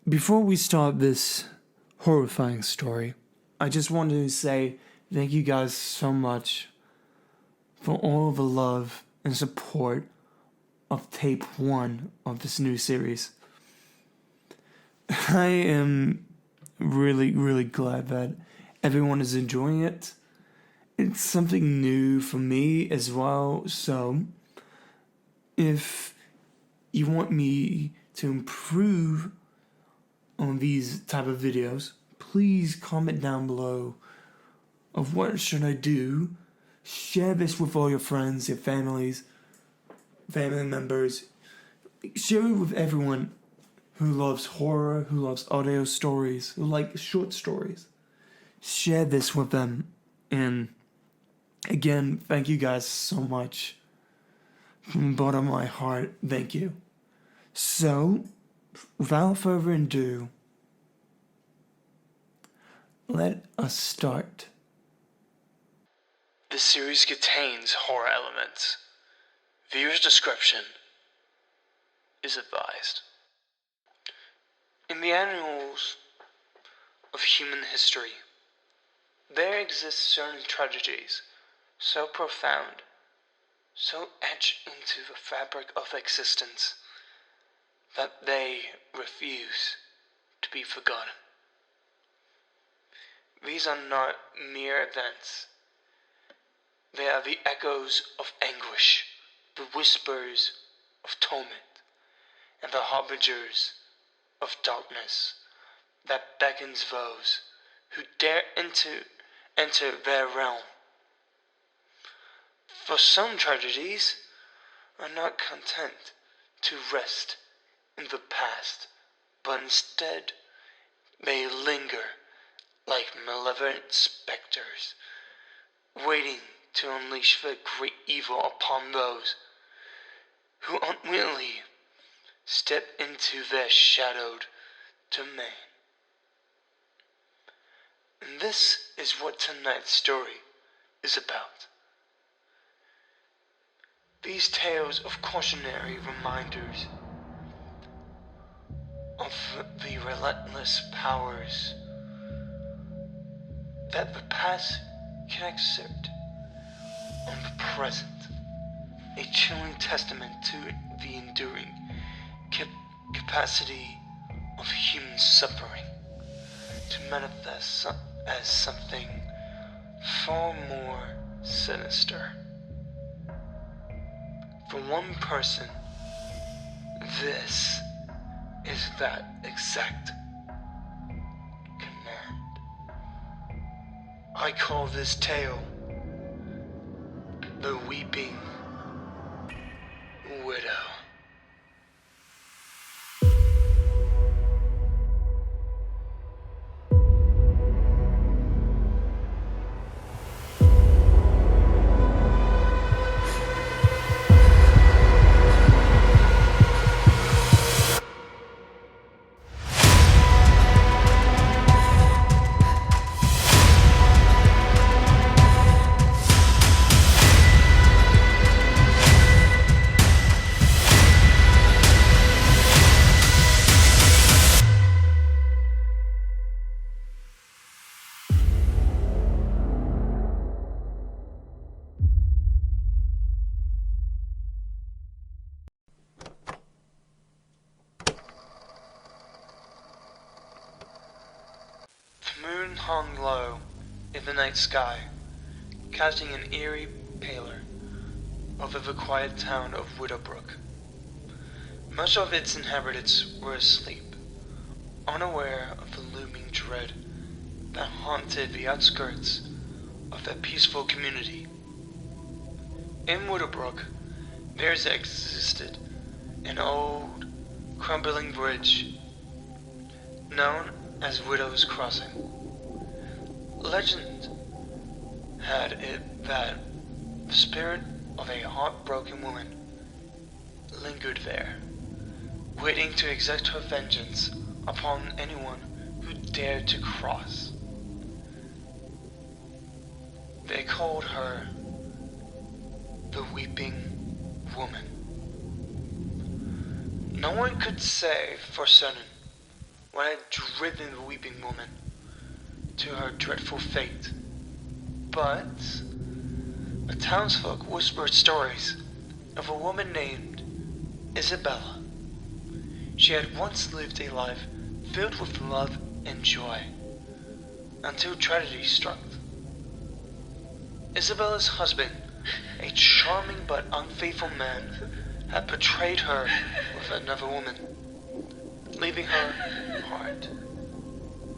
Before we start this horrifying story, I just wanted to say thank you guys so much for all the love and support of tape 1 of this new series. I am really glad that everyone is enjoying it. It's something new for me as well, so if you want me to improve on these type of videos, please comment down below of what should I do. Share this with all your friends, your family members. Share it with everyone who loves horror, who loves audio stories, who like short stories. Share this with them. And again, thank you guys so much. From the bottom of my heart, thank you. So, without further ado, let us start. This series contains horror elements. Viewer's discretion is advised. In the annals of human history, there exist certain tragedies so profound, so etched into the fabric of existence, that they refuse to be forgotten. These are not mere events. They are the echoes of anguish, the whispers of torment, and the harbingers of darkness that beckons those who dare enter their realm. For some tragedies are not content to rest in the past, but instead they linger like malevolent specters, waiting to unleash their great evil upon those who unwillingly step into their shadowed domain. And this is what tonight's story is about. These tales of cautionary reminders of the relentless powers that the past can exert on the present, a chilling testament to the enduring capacity of human suffering to manifest as something far more sinister. For one person, this is that exact command. I call this tale The Weeping Widow. The moon hung low in the night sky, casting an eerie pallor over the quiet town of Widowbrook. Most of its inhabitants were asleep, unaware of the looming dread that haunted the outskirts of that peaceful community. In Widowbrook, there existed an old, crumbling bridge known as Widow's Crossing. Legend had it that the spirit of a heartbroken woman lingered there, waiting to exact her vengeance upon anyone who dared to cross. They called her the Weeping Woman. No one could say for certain what had driven the weeping woman to her dreadful fate. But the townsfolk whispered stories of a woman named Isabella. She had once lived a life filled with love and joy, until tragedy struck. Isabella's husband, a charming but unfaithful man, had betrayed her with another woman, leaving her heart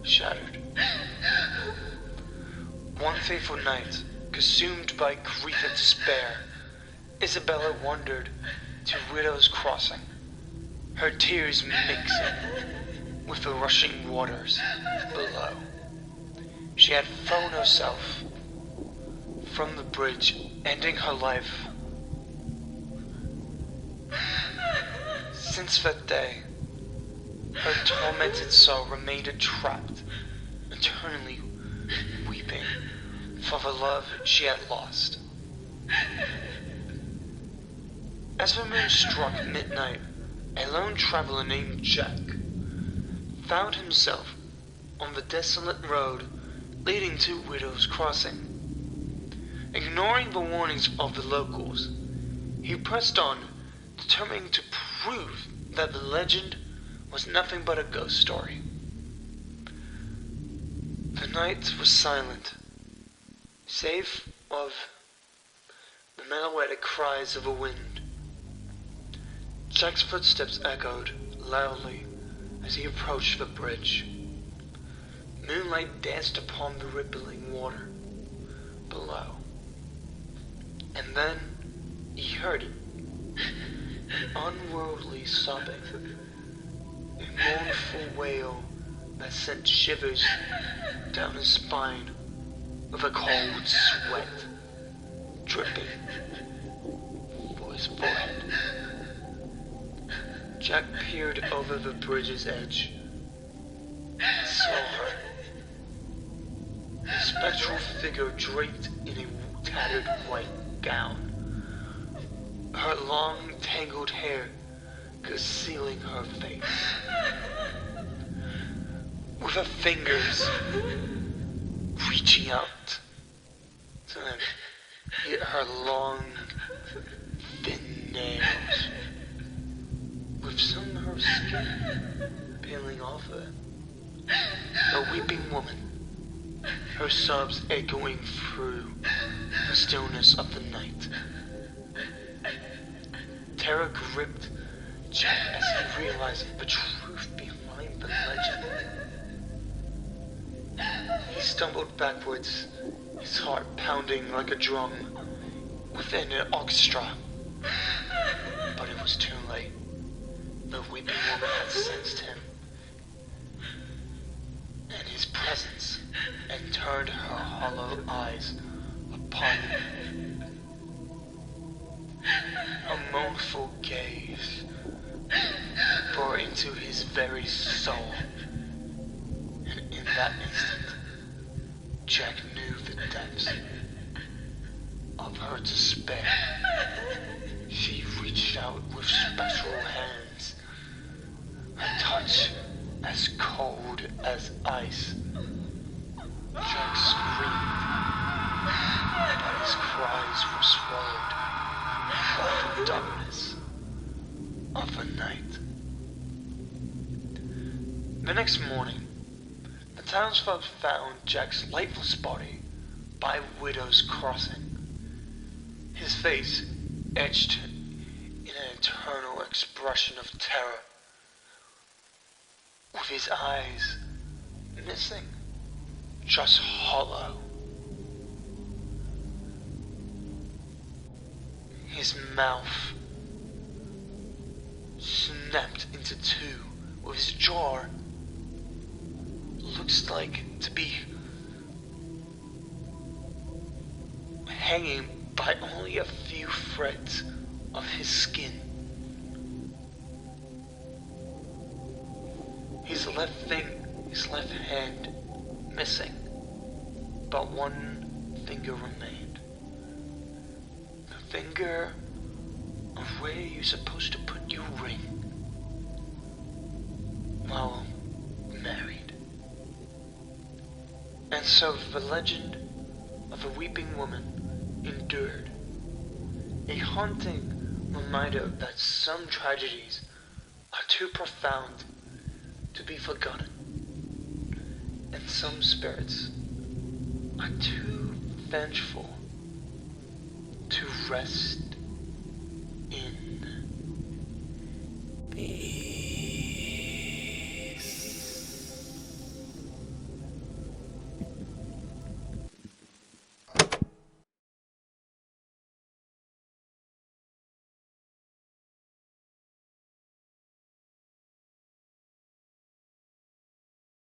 shattered. One fateful night, consumed by grief and despair, Isabella wandered to Widow's Crossing, her tears mixing with the rushing waters below. She had thrown herself from the bridge, ending her life. Since that day, her tormented soul remained trapped, eternally weeping for the love she had lost. As the moon struck midnight, a lone traveler named Jack found himself on the desolate road leading to Widow's Crossing. Ignoring the warnings of the locals, he pressed on, determined to prove that the legend was nothing but a ghost story. The night was silent, save of the melodic cries of a wind. Jack's footsteps echoed loudly as he approached the bridge. Moonlight danced upon the rippling water below. And then he heard it, an unworldly sobbing, a mournful wail that sent shivers down his spine, with a cold sweat dripping for his forehead. Jack peered over the bridge's edge and saw her, a spectral figure draped in a tattered white gown, her long tangled hair concealing her face. With her fingers reaching out to hit her long, thin nails, with some of her skin peeling off of it. A weeping woman, her sobs echoing through the stillness of the night. Terror gripped Jack as he realized the truth behind the legend. He stumbled backwards, his heart pounding like a drum within an orchestra. But it was too late. The weeping woman had sensed him and his presence, and turned her hollow eyes upon him. A mournful gaze bore into his very soul, and in that instant, Jack knew the depths of her despair. She reached out with spectral hands, her touch as cold as ice. Jack screamed, but his cries were swallowed by the darkness of the night. The next morning, the townsfolk found Jack's lifeless body by Widow's Crossing, his face etched in an eternal expression of terror, with his eyes missing, just hollow. His mouth snapped into two, with his jaw looks like to be hanging by only a few threads of his skin. His left hand missing, but one finger remained. The finger of where you're supposed to put your ring. Well, And so the legend of the weeping woman endured, a haunting reminder that some tragedies are too profound to be forgotten, and some spirits are too vengeful to rest